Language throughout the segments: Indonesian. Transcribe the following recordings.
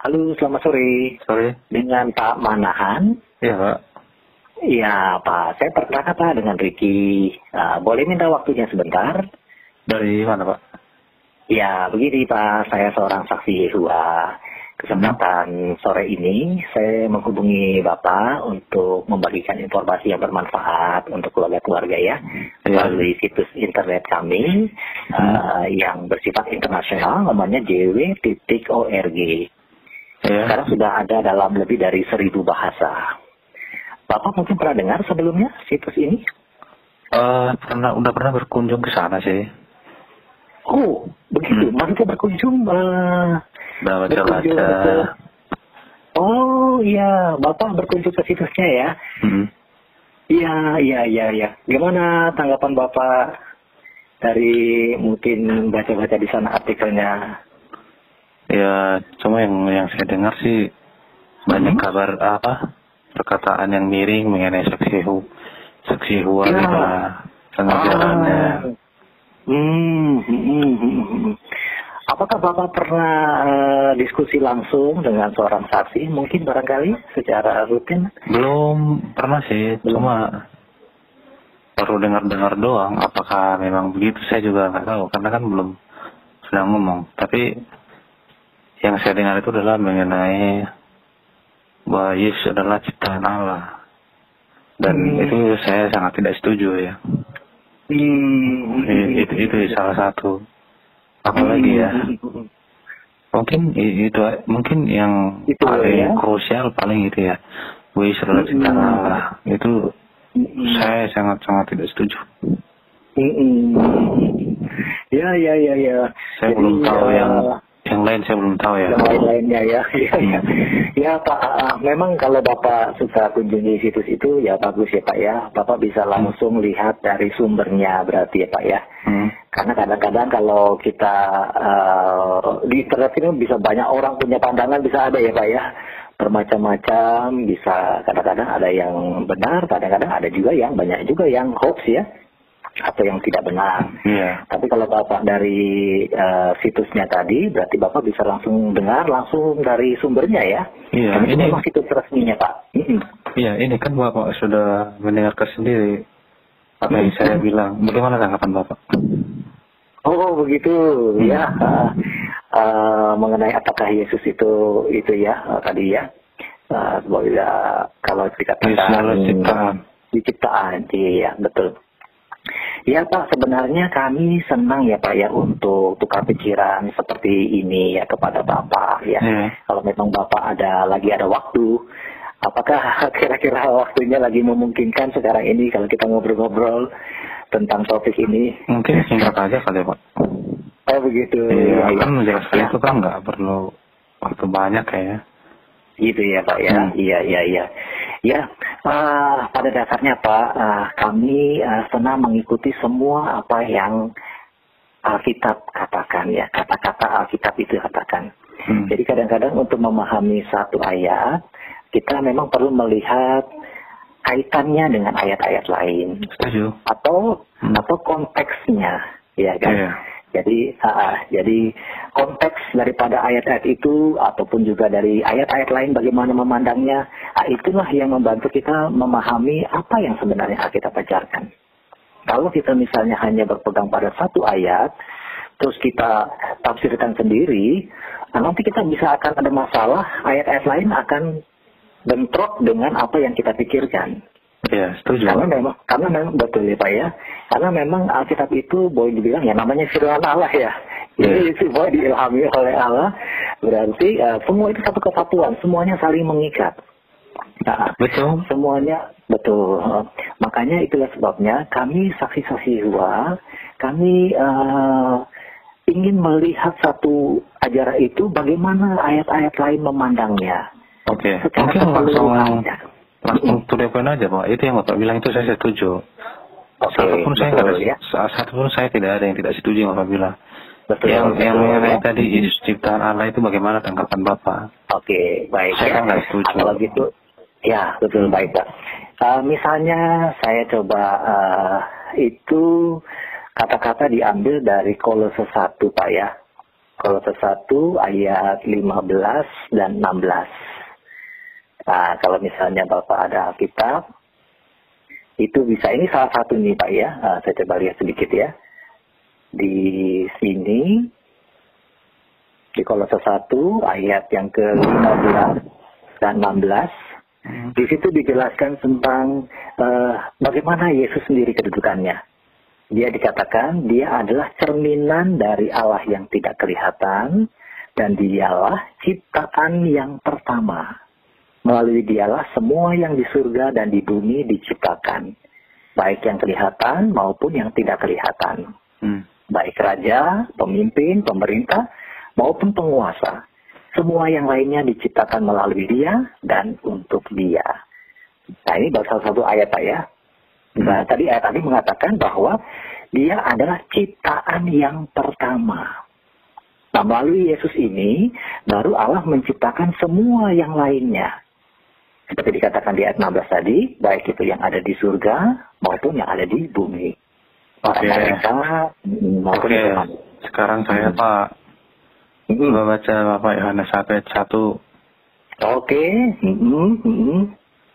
Halo, selamat sore. Sore. Dengan Pak Manahan. Iya, Pak. Iya, Pak. Saya berkata dengan Ricky. Boleh minta waktunya sebentar? Dari mana, Pak? Ya, begini Pak. Saya seorang saksi Yehova. Kesempatan sore ini, saya menghubungi Bapak untuk membagikan informasi yang bermanfaat untuk keluarga-keluarga ya. Melalui situs internet kami yang bersifat internasional, namanya jw.org. Sekarang sudah ada dalam lebih dari 1.000 bahasa. Bapak mungkin pernah dengar sebelumnya situs ini? Udah pernah berkunjung ke sana sih. Oh, begitu. Maksudnya berkunjung, Udah baca-baca. Oh iya, Bapak berkunjung ke situsnya ya? Iya. Gimana tanggapan Bapak dari mungkin baca-baca di sana artikelnya? Ya, cuma yang saya dengar sih banyak kabar perkataan yang miring mengenai saksi Yehova gitu lah, pengajarannya. Apakah Bapak pernah diskusi langsung dengan seorang saksi, mungkin barangkali secara rutin? Belum pernah sih, cuma baru dengar-dengar doang. Apakah memang begitu saya juga nggak tahu, karena kan belum sedang ngomong. Tapi yang saya dengar itu adalah mengenai bahwa Yesus adalah ciptaan Allah. Dan itu saya sangat tidak setuju ya. Itu salah satu. Apalagi ya. Mungkin yang paling krusial paling itu ya. Yesus adalah ciptaan Allah. Itu saya sangat tidak setuju. Ya. Saya belum tahu yang lain saya belum tahu ya. Yang lainnya ya. Ya Pak, memang kalau Bapak suka kunjungi situs itu ya bagus ya Pak ya. Bapak bisa langsung lihat dari sumbernya berarti ya Pak ya. Karena kadang-kadang kalau kita di internet ini bisa banyak orang punya pandangan, bisa ada ya Pak ya. Bermacam-macam, bisa kadang-kadang ada yang benar, kadang-kadang ada juga yang banyak juga yang hoax ya. Atau yang tidak benar. Tapi kalau Bapak dari situsnya tadi, berarti Bapak bisa langsung dengar langsung dari sumbernya ya. Iya. Ini memang situs resminya Pak. Iya, ini kan Bapak sudah mendengarkan sendiri apa yang saya bilang. Bagaimana tanggapan Bapak? Oh begitu ya. Mengenai apakah Yesus itu ya tadi ya. Kalau dikatakan diciptaan, iya betul. Ya Pak, sebenarnya kami senang ya Pak ya untuk tukar pikiran seperti ini ya kepada Bapak ya. Kalau memang Bapak lagi ada waktu, apakah kira-kira waktunya lagi memungkinkan sekarang ini kalau kita ngobrol-ngobrol tentang topik ini? Mungkin singkat aja kali Pak. Oh begitu. Iya, kan menjelaskan itu kan nggak perlu waktu banyak kayaknya. Gitu ya Pak ya. Iya. Ya, pada dasarnya Pak, kami senang mengikuti semua apa yang Alkitab katakan ya, kata-kata Alkitab itu katakan. Jadi kadang-kadang untuk memahami satu ayat, kita memang perlu melihat kaitannya dengan ayat-ayat lain. Setuju. Atau konteksnya, ya kan? Jadi konteks daripada ayat-ayat itu ataupun juga dari ayat-ayat lain bagaimana memandangnya, itulah yang membantu kita memahami apa yang sebenarnya kita ajarkan. Kalau kita misalnya hanya berpegang pada satu ayat, terus kita tafsirkan sendiri, nanti kita bisa akan ada masalah, ayat-ayat lain akan bentrok dengan apa yang kita pikirkan. Iya, setuju. Karena memang betul ya Pak ya. Karena memang Alkitab itu boleh dibilang ya namanya firman Allah ya. Jadi semua diilhami oleh Allah. Berarti semua itu satu kesatuan, semuanya saling mengikat. Nah, betul. Semuanya betul. Makanya itulah sebabnya kami saksi-saksi Yehova, kami ingin melihat satu ajaran itu bagaimana ayat-ayat lain memandangnya. Oke. Mungkin langsung to the point aja Pak. Itu yang Bapak bilang itu saya setuju. Satupun saya tidak ada yang tidak setuju yang Bapak bilang. Yang mengenai tadi Yesus ciptaan Allah itu bagaimana tanggapan Bapak? Oke, baik. Saya nggak setuju. Kalau gitu, ya betul baik Pak. Misalnya saya coba itu kata-kata diambil dari Kolose 1 Pak ya. Kolose 1 ayat 15 dan 16. Nah, kalau misalnya Bapak ada Alkitab, itu bisa, ini salah satu nih Pak ya, saya coba lihat sedikit ya. Di sini, di Kolose 1 ayat yang ke-15 dan 16, di situ dijelaskan tentang bagaimana Yesus sendiri kedudukannya. Dia dikatakan dia adalah cerminan dari Allah yang tidak kelihatan, dan dialah ciptaan yang pertama. Melalui dialah semua yang di surga dan di bumi diciptakan, baik yang kelihatan maupun yang tidak kelihatan. Baik raja, pemimpin, pemerintah, maupun penguasa. Semua yang lainnya diciptakan melalui dia dan untuk dia. Nah, ini baru salah satu ayat Pak ya. Nah, tadi ayat tadi mengatakan bahwa dia adalah ciptaan yang pertama. Nah, melalui Yesus ini, baru Allah menciptakan semua yang lainnya. Seperti dikatakan di ayat 16 tadi, baik itu yang ada di surga maupun yang ada di bumi. Oke. Oke. Sekarang saya Pak baca Bapak Yohanes 1 ayat 1. Oke.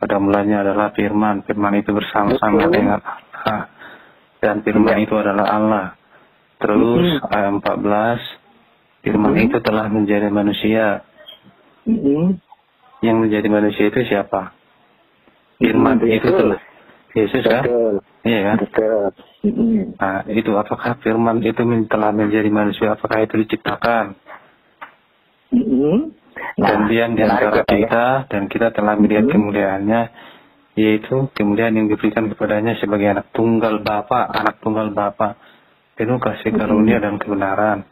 Pada mulanya adalah firman. Firman itu bersama-sama dengan Allah. Dan firman itu adalah Allah. Terus ayat 14. Firman itu telah menjadi manusia. Yang menjadi manusia itu siapa? Firman itu telah. Yesus kan? Iya kan? Nah, itu apakah firman itu telah menjadi manusia? Apakah itu diciptakan? Dan dia di antara kita, dan kita telah melihat kemuliaannya, yaitu kemuliaan yang diberikan kepadanya sebagai anak tunggal Bapa, penuh kasih karunia dan kebenaran.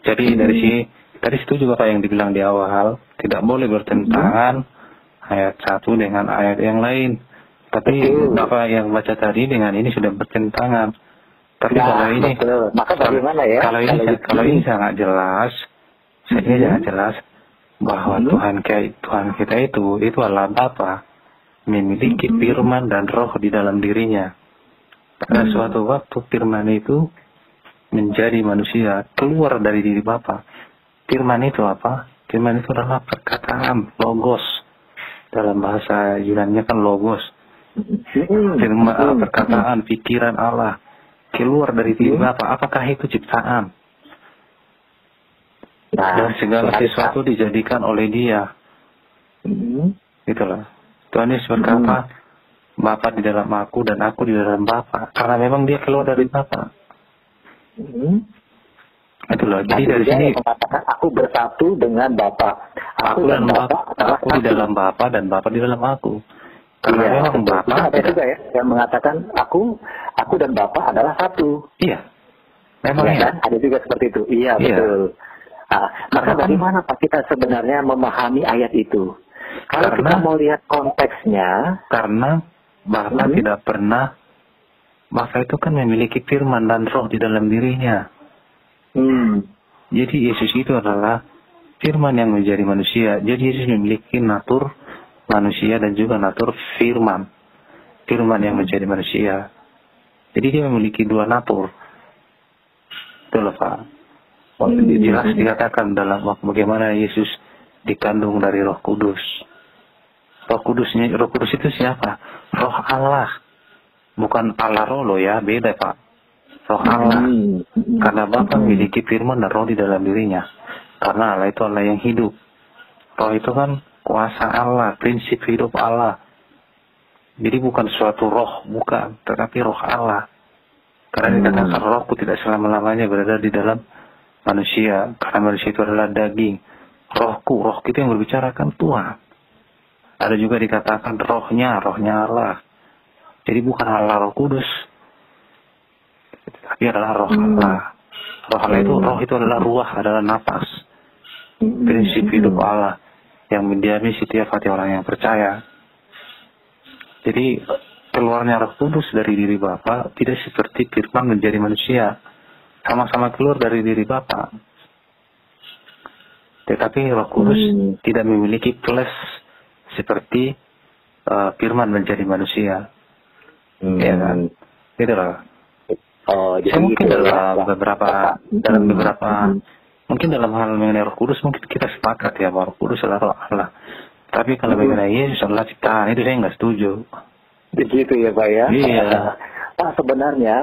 Jadi dari sini, tadi setuju Bapak yang dibilang di awal, tidak boleh bertentangan ayat 1 dengan ayat yang lain. Tapi Bapak yang baca tadi dengan ini sudah bertentangan. Tapi kalau ini, maka bagaimana ya? Kalau ini sangat jelas, sangat jelas bahwa Tuhan kita itu adalah Bapa, memiliki firman dan roh di dalam dirinya. Pada suatu waktu firman itu menjadi manusia, keluar dari diri Bapa. Firman itu apa? Firman itu adalah perkataan, logos. Dalam bahasa Yunani kan logos. Firman, perkataan, pikiran Allah keluar dari diri Bapa. Apakah itu ciptaan? Dan segala sesuatu dijadikan oleh dia. Itulah. Tuhan Yesus berkata, Bapa di dalam aku dan aku di dalam Bapa. Karena memang dia keluar dari Bapa. Itulah. Jadi dari sini mengatakan aku bersatu dengan Bapa. Aku dan Bapa, aku di dalam Bapa dan Bapa di dalam aku. Karena memang Bapa ada juga ya yang mengatakan aku dan Bapa adalah satu. Iya. Memang ya, kan? Ada juga seperti itu. Iya. Betul. Maka bagaimana Pak kita sebenarnya memahami ayat itu? Kalau kita mau lihat konteksnya, karena Bapa tidak pernah, Bapa itu kan memiliki firman dan roh di dalam dirinya. Jadi Yesus itu adalah firman yang menjadi manusia. Jadi Yesus memiliki natur manusia dan juga natur firman. Firman yang menjadi manusia. Jadi dia memiliki dua natur. Itulah Pak. Jelas dikatakan dalam waktu bagaimana Yesus dikandung dari Roh Kudus. Roh Kudus itu siapa? Roh Allah. Bukan Allah Rolo ya, beda Pak. Roh Allah. Karena Bapa memiliki firman dan roh di dalam dirinya. Karena Allah itu Allah yang hidup. Roh itu kan kuasa Allah, prinsip hidup Allah. Jadi bukan suatu roh, bukan. Tetapi roh Allah. Karena dikatakan rohku tidak selama-lamanya berada di dalam manusia, karena manusia itu adalah daging. Roh kita yang berbicarakan Tuhan. Ada juga dikatakan rohnya Allah. Jadi bukan Allah Roh Kudus, tapi adalah roh Allah. Roh Allah itu, roh itu adalah ruah, adalah nafas. Prinsip hidup Allah yang mendiami setiap hati orang yang percaya. Jadi keluarnya Roh Kudus dari diri Bapa tidak seperti firman menjadi manusia. Sama-sama keluar dari diri Bapa. Tetapi Roh Kudus tidak memiliki flesh seperti firman menjadi manusia. Ya kan? Itulah. Saya mungkin dalam beberapa Mungkin dalam hal mengenai Roh Kudus mungkin kita sepakat ya bahwa Roh Kudus adalah Roh Allah. Tapi kalau mengenai Yesus adalah ciptaan, itu saya nggak setuju. Begitu ya Pak ya? Iya. Pak, sebenarnya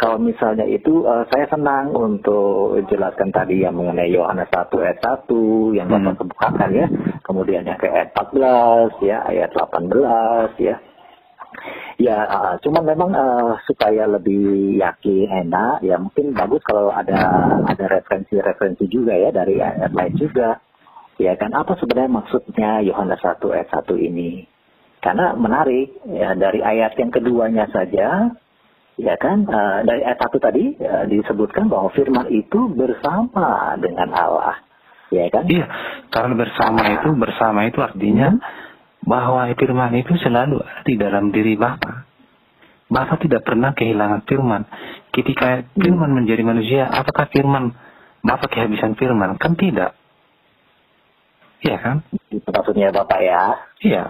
kalau misalnya itu saya senang untuk jelaskan tadi yang mengenai Yohanes 1 ayat 1 yang Bapak kebukakan ya. Kemudian yang ke ayat 14 ya, ayat 18 ya. Ya, cuma memang supaya lebih yakin enak ya mungkin bagus kalau ada referensi-referensi juga ya dari ayat lain juga. Ya kan, apa sebenarnya maksudnya Yohanes 1 ayat 1 ini? Karena menarik ya, dari ayat yang keduanya saja. Ya kan, dari ayat 1 tadi disebutkan bahwa firman itu bersama dengan Allah. Ya kan? Iya, karena bersama itu artinya bahwa firman itu selalu ada di dalam diri Bapa. Bapa tidak pernah kehilangan firman. Ketika firman menjadi manusia, apakah firman Bapa kehabisan firman? Kan tidak. Iya kan? Itu maksudnya Bapak ya? Iya.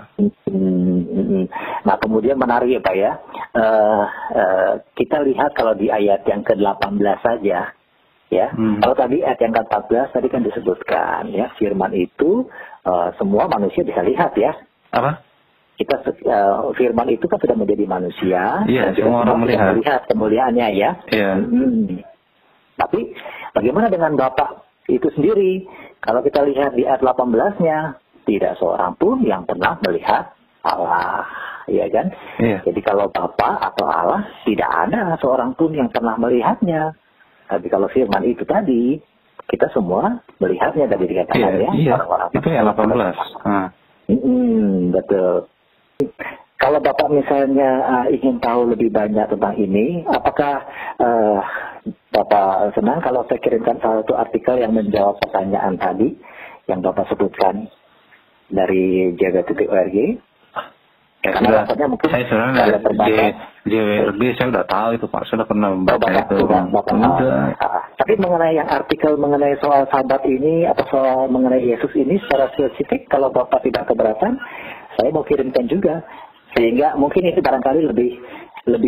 Nah kemudian menarik ya Pak ya, kita lihat kalau di ayat yang ke-18 saja, ya. Kalau tadi ayat yang ke-14 tadi kan disebutkan ya, firman itu semua manusia bisa lihat ya. Apa? Kita firman itu kan sudah menjadi manusia. Iya, dan semua orang melihat kemuliaannya ya. Iya. Tapi bagaimana dengan Bapak itu sendiri? Kalau kita lihat di ayat 18-nya, tidak seorang pun yang pernah melihat Allah, ya kan? Iya. Jadi kalau Bapa atau Allah, tidak ada seorang pun yang pernah melihatnya. Tapi kalau firman itu tadi, kita semua melihatnya dari dikatakan ya. Iya. Orang-orang Itu yang 18. Betul. Kalau Bapak misalnya ingin tahu lebih banyak tentang ini, apakah Bapak senang kalau saya kirimkan salah satu artikel yang menjawab pertanyaan tadi yang Bapak sebutkan dari jaga.org? Ya, karena rasanya mungkin saya sebenarnya JWRG saya udah tahu itu Pak, sudah pernah membaca itu. Tapi mengenai yang artikel mengenai soal sahabat ini atau soal mengenai Yesus ini secara spesifik, kalau Bapak tidak keberatan, saya mau kirimkan juga. Sehingga mungkin itu barangkali lebih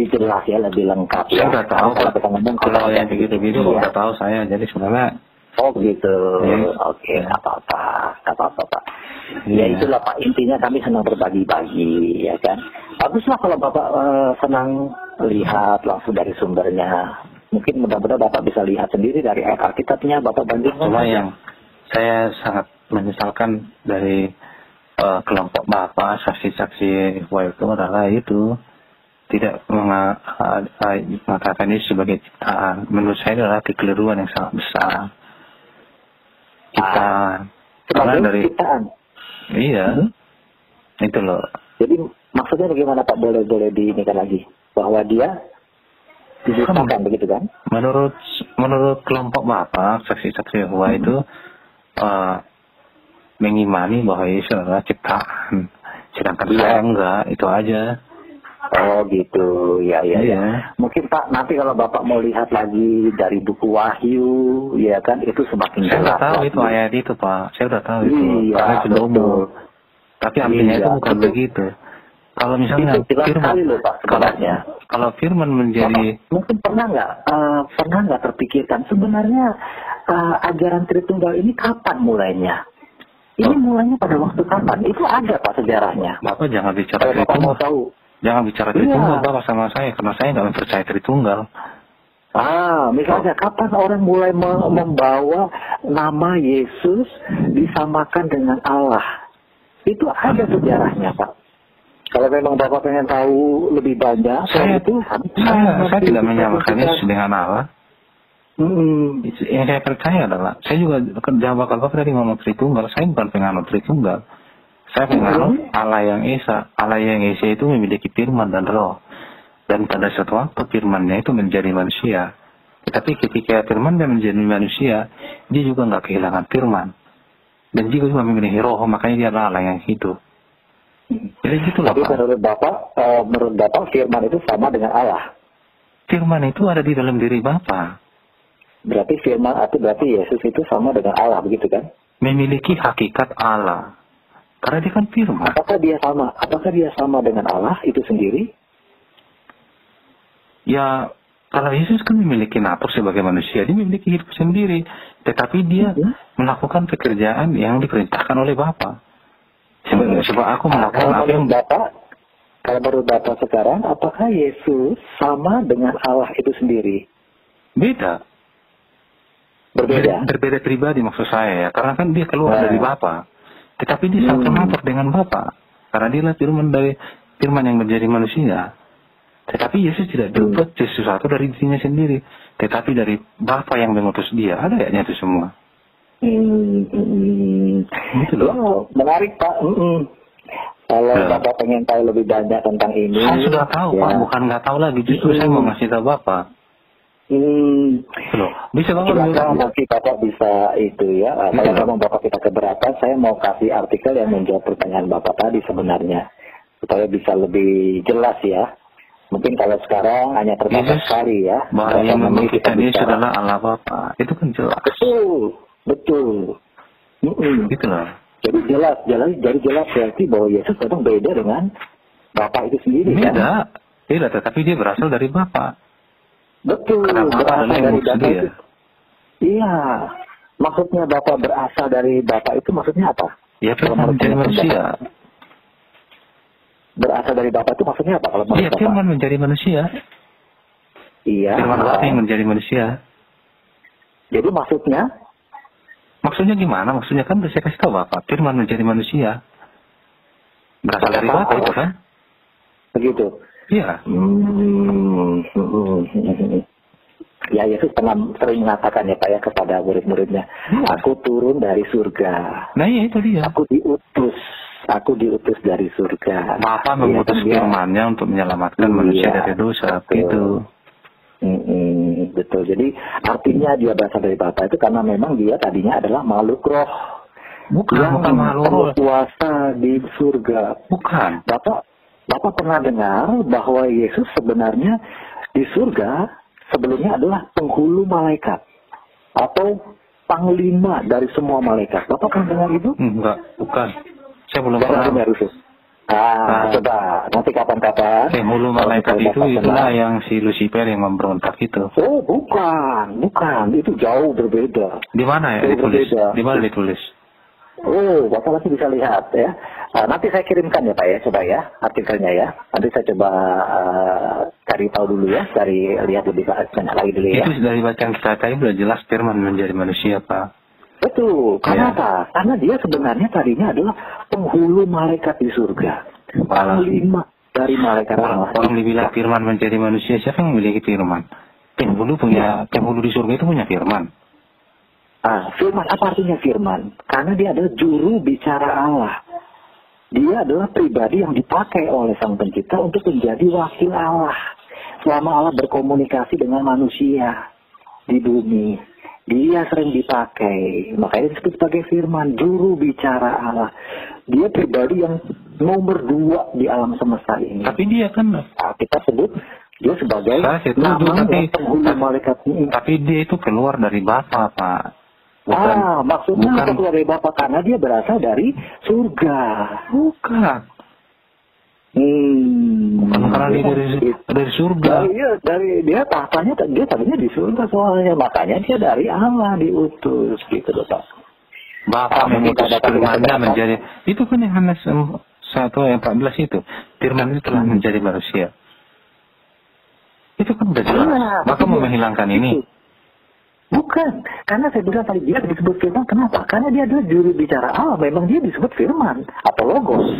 jelas ya, lebih lengkap. Saya udah tahu kalau kita ngomong kalau yang begitu-begitu udah tahu saya. Jadi sebenarnya gitu. Oke, apa-apa Pak. Ya itulah Pak, intinya kami senang berbagi-bagi ya kan. Baguslah kalau Bapak senang lihat langsung dari sumbernya. Mungkin mudah-mudahan Bapak bisa lihat sendiri dari ayat Alkitabnya, Bapak bandingkan. Cuma yang saya sangat menyesalkan dari kelompok Bapak, saksi-saksi itu adalah itu tidak mengatakan ini sebagai ciptaan. Menurut saya adalah kekeliruan yang sangat besar. Karena dari ciptaan. Iya, itu loh. Jadi maksudnya bagaimana Pak? Boleh diinikan lagi bahwa dia diciptakan begitu kan? Menurut kelompok Bapak, saksi-saksi Yehova itu mengimani bahwa Yesus adalah ciptaan, sedangkan saya enggak, itu aja. Oh gitu, ya. Mungkin Pak nanti kalau Bapak mau lihat lagi dari buku Wahyu, ya kan itu semakin jelas. Saya udah tahu itu ayat itu Pak, saya udah tahu itu. Iya, karena sudah umur. Tapi artinya itu bukan begitu. Kalau misalnya firman, kalau firman menjadi, mungkin pernah nggak terpikirkan sebenarnya ajaran Tritunggal ini kapan mulainya? Ini mulainya pada waktu kapan? Itu ada Pak sejarahnya. Bapak jangan bicara Tritunggal. Bapak mau tahu? Jangan bicara Tritunggal Bapak sama saya, karena saya nggak mempercayai Tritunggal. Misalnya kapan orang mulai membawa nama Yesus disamakan dengan Allah? Itu ada sejarahnya Pak. Kalau memang Bapak pengen tahu lebih banyak, saya tidak menyamakan Yesus dengan Allah. Yang saya percaya adalah, saya juga jawab Bapak tadi ngomong Tritunggal, saya bukan penganut Tritunggal. Saya penganut Allah yang Esa. Allah yang Esa itu memiliki firman dan roh. Dan pada suatu waktu firmannya itu menjadi manusia. Tetapi ketika firmannya menjadi manusia, dia juga nggak kehilangan firman. Dan juga memiliki roh, makanya dia adalah Allah yang hidup. Jadi gitulah Pak. Menurut Bapak firman itu sama dengan Allah? Firman itu ada di dalam diri Bapak. Berarti Yesus itu sama dengan Allah, begitu kan? Memiliki hakikat Allah. Karena dia kan firman. Apakah dia sama dengan Allah itu sendiri? Ya, Kalau Yesus kan memiliki natur sebagai manusia, dia memiliki hidup sendiri, tetapi dia melakukan pekerjaan yang diperintahkan oleh Bapa. Sebab aku melakukan apa yang Bapak, kalau menurut Bapak sekarang, apakah Yesus sama dengan Allah itu sendiri? beda. Berbeda pribadi maksud saya ya, karena kan dia keluar dari Bapa, tetapi dia satu natur dengan Bapa, karena dia firman yang menjadi manusia. Tetapi Yesus tidak dapat sesuatu dari dirinya sendiri, tetapi dari Bapa yang mengutus dia. Ada kayaknya itu semua. Gitu loh. Menarik Pak. Kalau Bapak pengen tahu lebih banyak tentang ini, saya sudah tahu Pak, bukan nggak tahu lagi. Justru saya mau ngasih tahu Bapak. Loh, bisa banget nanti Bapak bisa itu ya. Kalau memang Bapak kita keberatan, saya mau kasih artikel yang menjawab pertanyaan Bapak tadi sebenarnya, supaya bisa lebih jelas ya. Mungkin kalau sekarang hanya terbatas sekali ya. Bahwa yang memiliki Yesus adalah Allah Bapa. Itu kan jelas. Betul. Gitu lah. Jadi jelas berarti bahwa Yesus memang beda dengan Bapa itu sendiri. Beda. Beda, tetapi dia berasal dari Bapa. Betul. Karena berasal dari Bapa itu. Iya. Maksudnya Bapa berasal dari Bapa itu maksudnya apa? Ya, firman menjadi manusia. Berasal dari Bapa itu maksudnya apa kalau menurut Bapak? Iya, firman menjadi manusia. Iya. Firman Allah yang menjadi manusia. Jadi maksudnya? Maksudnya gimana? Maksudnya kan saya kasih tahu Bapak, firman menjadi manusia. Berasal dari Bapa itu kan? Begitu. Iya. Ya, Yesus pernah sering mengatakan ya Pak ya kepada murid-muridnya, aku turun dari surga. Nah iya itu dia. Aku diutus dari surga. Bapa mengutus firman-Nya untuk menyelamatkan manusia dari dosa. Gitu. Betul. Jadi artinya dia berasal dari Bapa itu karena memang dia tadinya adalah makhluk roh. Bukan makhluk berkuasa di surga. Bukan. Bapak pernah dengar bahwa Yesus sebenarnya di surga sebelumnya adalah penghulu malaikat atau panglima dari semua malaikat. Bapak pernah dengar itu? Enggak, bukan. Saya belum pernah dengar itu. Coba nanti kapan-kapan. Penghulu malaikat itulah yang si Lucifer yang memberontak itu. Oh, bukan. Itu jauh berbeda. Di mana ya ditulis? Di mana ditulis? Oh, Bapak nanti bisa lihat ya. Nanti saya kirimkan ya Pak ya, coba ya artikelnya ya. Nanti saya coba cari tahu dulu ya, lihat lebih banyak lagi dulu ya. Itu dari bacaan kita tadi sudah jelas firman menjadi manusia Pak. Betul. Kenapa? Karena dia sebenarnya tadinya adalah penghulu malaikat di surga. Panglima dari malaikat Allah. Orang dibilang firman menjadi manusia, siapa yang memiliki firman? Penghulu di surga itu punya firman. Firman, apa artinya firman? Karena dia adalah juru bicara Allah. Dia adalah pribadi yang dipakai oleh Sang Pencipta untuk menjadi wakil Allah. Selama Allah berkomunikasi dengan manusia di bumi. Dia sering dipakai, makanya disebut sebagai firman, juru bicara Allah. Dia pribadi yang nomor 2 di alam semesta ini. Tapi dia kan, kita sebut dia sebagai nama penghulu malaikat ini. Tapi dia itu keluar dari Bapa, Pak. Maksudnya keluar dari Bapa karena dia berasal dari surga. Bukan karena dia dari surga. Dia tadinya di surga soalnya, makanya dia dari Allah diutus gitu loh Pak. Bapak mengutus firman-Nya menjadi, itu kan yang Yohanes 1 ayat 14 itu, firman itu telah menjadi manusia. Itu kan udah jelas. Maka mau menghilangkan ini. Bukan, karena saya bilang tadi dia disebut firman, kenapa? Karena dia adalah juru bicara Allah, memang dia disebut firman atau logos.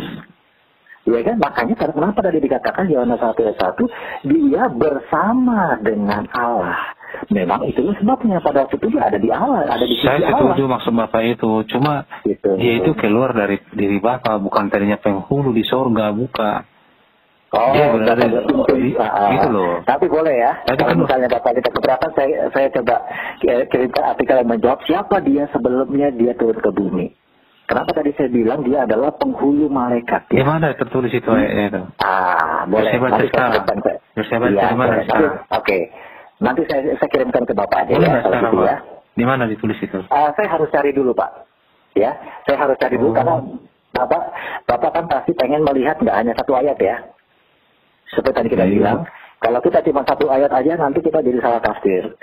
Ya kan, makanya kenapa tadi dikatakan Yohanes 1 ayat 1, dia bersama dengan Allah. Memang itulah sebabnya pada waktu itu dia ada di Allah, ada di sisi Allah. Saya setuju maksud Bapak itu, cuma dia itu keluar dari diri Bapak, bukan tadinya penghulu di sorga, bukan. Dia berada gitu loh. Tapi boleh ya, kalau misalnya Bapak kita keberatan, saya coba kirimkan artikel yang menjawab siapa dia sebelumnya dia turun ke bumi. Kenapa tadi saya bilang dia adalah penghulu malaikat? Di mana tertulis itu ayatnya itu? Boleh. Nanti saya baca. Oke. Nanti saya kirimkan ke Bapak aja ya. Gitu, ya. Di mana ditulis itu? Saya harus cari dulu Pak. Ya, saya harus cari dulu karena Bapak kan pasti pengen melihat nggak hanya satu ayat ya. Seperti tadi kita bilang, Kalau kita cuma satu ayat aja nanti kita jadi salah tafsir,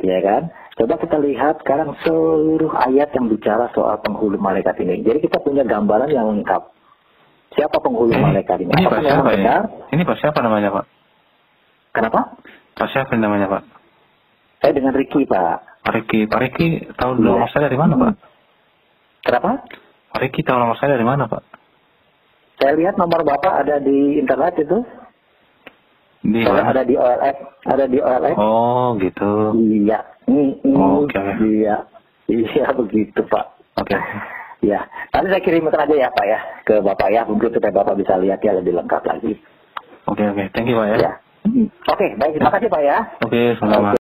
ya kan? Coba kita lihat sekarang seluruh ayat yang bicara soal penghulu malaikat ini. Jadi kita punya gambaran yang lengkap. Siapa penghulu malaikat ini? Ini Pak siapa ya? Ini Pak siapa namanya Pak? Kenapa? Pak siapa namanya Pak? Saya dengan Ricky Pak. Pak Ricky tahu nomor saya dari mana Pak? Kenapa? Pak Ricky tahu nomor saya dari mana Pak? Saya lihat nomor Bapak ada di internet itu. Ada di OLX. Ada di OLX. Oh gitu. Iya. Oke. Iya. Iya begitu Pak. Oke. Ya, nanti saya kirimkan aja ya Pak ya ke Bapak ya, mungkin supaya Bapak bisa lihat ya lebih lengkap lagi. Oke. Thank you Pak ya. Oke, baik, terima kasih Pak ya. Oke, sama-sama.